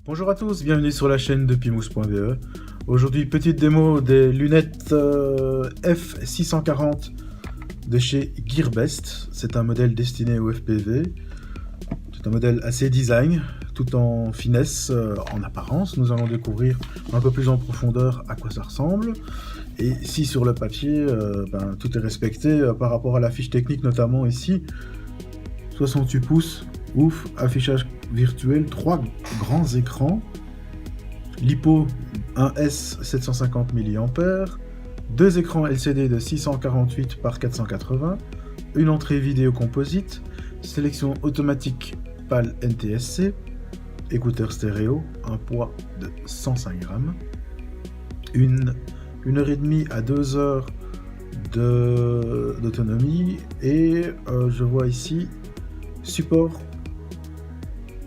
Bonjour à tous, bienvenue sur la chaîne de pimous.be. Aujourd'hui, petite démo des lunettes F640 de chez Gearbest. C'est un modèle destiné au FPV. C'est un modèle assez design, tout en finesse, en apparence. Nous allons découvrir un peu plus en profondeur à quoi ça ressemble. Et si sur le papier, tout est respecté par rapport à la fiche technique, notamment ici, 68 pouces, ouf, affichage virtuel, 3 grands écrans, LiPo 1S 750 mAh, 2 écrans LCD de 648 par 480, une entrée vidéo composite, sélection automatique PAL NTSC, écouteurs stéréo, un poids de 105 grammes, une heure et demie à 2 heures d'autonomie, et je vois ici support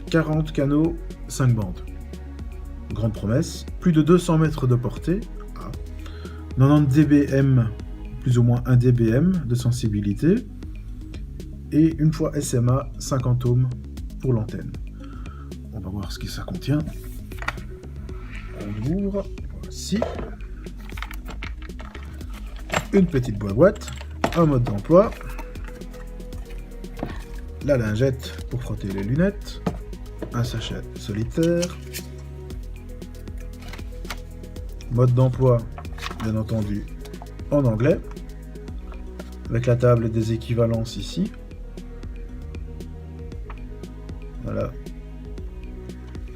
40 canaux, 5 bandes. Grande promesse. Plus de 200 mètres de portée. 90 dBm, plus ou moins 1 dBm de sensibilité. Et une fois SMA, 50 ohms pour l'antenne. On va voir ce que ça contient. On ouvre. Voici. Une petite boîte. Un mode d'emploi. La lingette pour frotter les lunettes. Un sachet solitaire. Mode d'emploi, bien entendu, en anglais. Avec la table des équivalences ici. Voilà.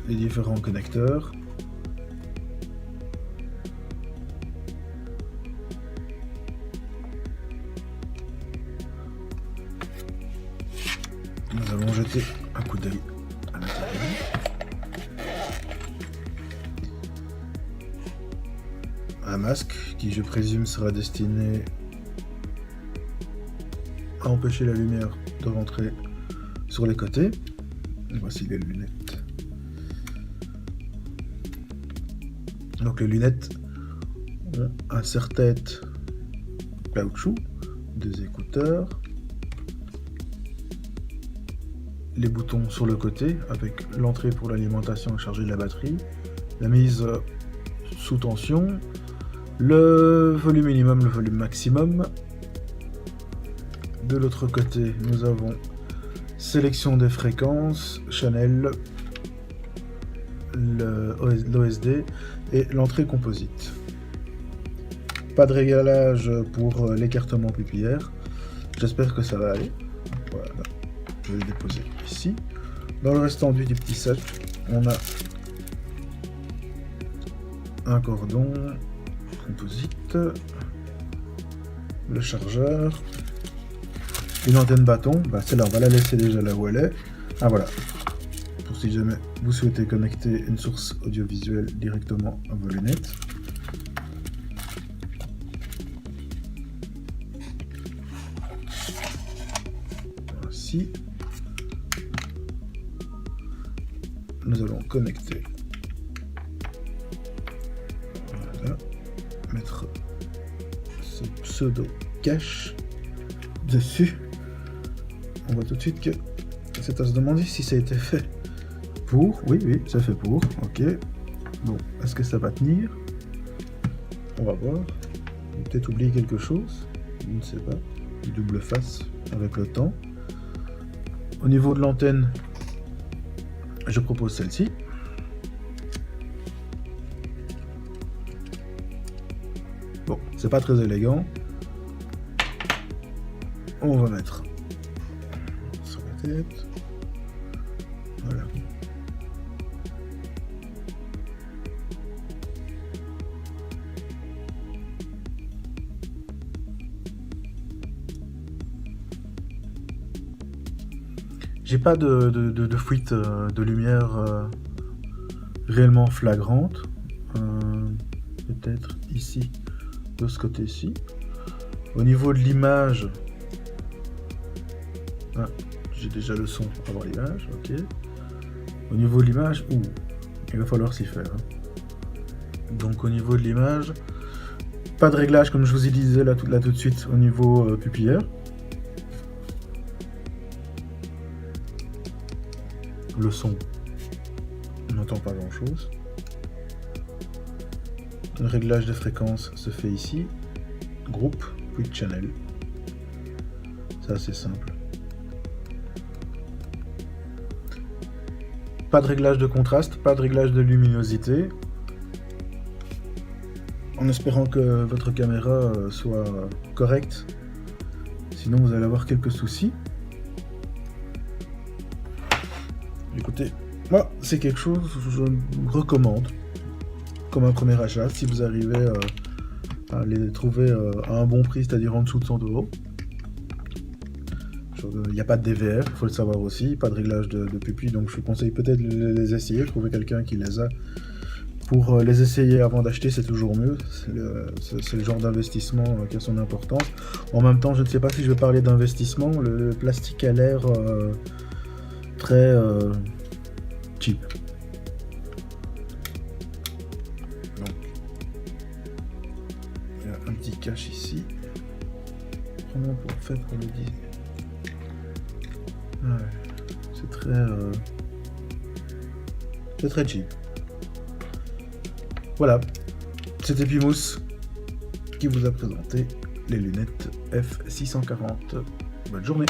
Les différents connecteurs. Nous allons jeter un coup d'œil à l'intérieur. Un masque qui, je présume, sera destiné à empêcher la lumière de rentrer sur les côtés. Voici les lunettes. Donc les lunettes ont un serre-tête caoutchouc, des écouteurs, les boutons sur le côté avec l'entrée pour l'alimentation et charger la batterie, la mise sous tension, le volume minimum, le volume maximum. De l'autre côté, nous avons sélection des fréquences, channel, l'OSD et l'entrée composite. Pas de réglage pour l'écartement pupillaire. J'espère que ça va aller. Voilà. Je vais le déposer ici. Dans le restant du petit sac, on a un cordon composite, le chargeur, une antenne bâton. Celle-là, on va la laisser déjà là où elle est. Ah voilà. Pour si jamais vous souhaitez connecter une source audiovisuelle directement à vos lunettes. Voici. Nous allons connecter. Voilà. Mettre ce pseudo cache dessus. On voit tout de suite que c'est à se demander si ça a été fait pour. Oui, ça fait pour. Ok. Bon, est-ce que ça va tenir? On va voir. J'ai peut-être oublié quelque chose. Je ne sais pas. Une double face avec le temps. Au niveau de l'antenne, je propose celle-ci. Bon, c'est pas très élégant. On va mettre sur la tête. Voilà. J'ai pas de fuite de lumière réellement flagrante. Peut-être ici, de ce côté-ci. Au niveau de l'image, j'ai déjà le son avant l'image, ok. Au niveau de l'image, il va falloir s'y faire. Donc au niveau de l'image, pas de réglage comme je vous ai disais là tout de suite au niveau pupillaire. Le son, On n'entend pas grand chose. Le réglage de fréquence se fait ici. Groupe, puis channel. C'est assez simple. Pas de réglage de contraste, pas de réglage de luminosité. En espérant que votre caméra soit correcte. Sinon vous allez avoir quelques soucis. Écoutez, moi c'est quelque chose que je recommande comme un premier achat si vous arrivez à les trouver à un bon prix, c'est-à-dire en dessous de 100 €. Il n'y a pas de DVR, il faut le savoir aussi, pas de réglage de pupille, donc je vous conseille peut-être de les essayer, trouver quelqu'un qui les a. Pour les essayer avant d'acheter, c'est toujours mieux, c'est le genre d'investissement qui a son importance. En même temps, je ne sais pas si je vais parler d'investissement, le plastique a l'air très cheap. Donc, il y a un petit cache ici, vraiment fait pour le design. Ouais, c'est très cheap. Voilà, c'était Pimous qui vous a présenté les lunettes F640. Bonne journée.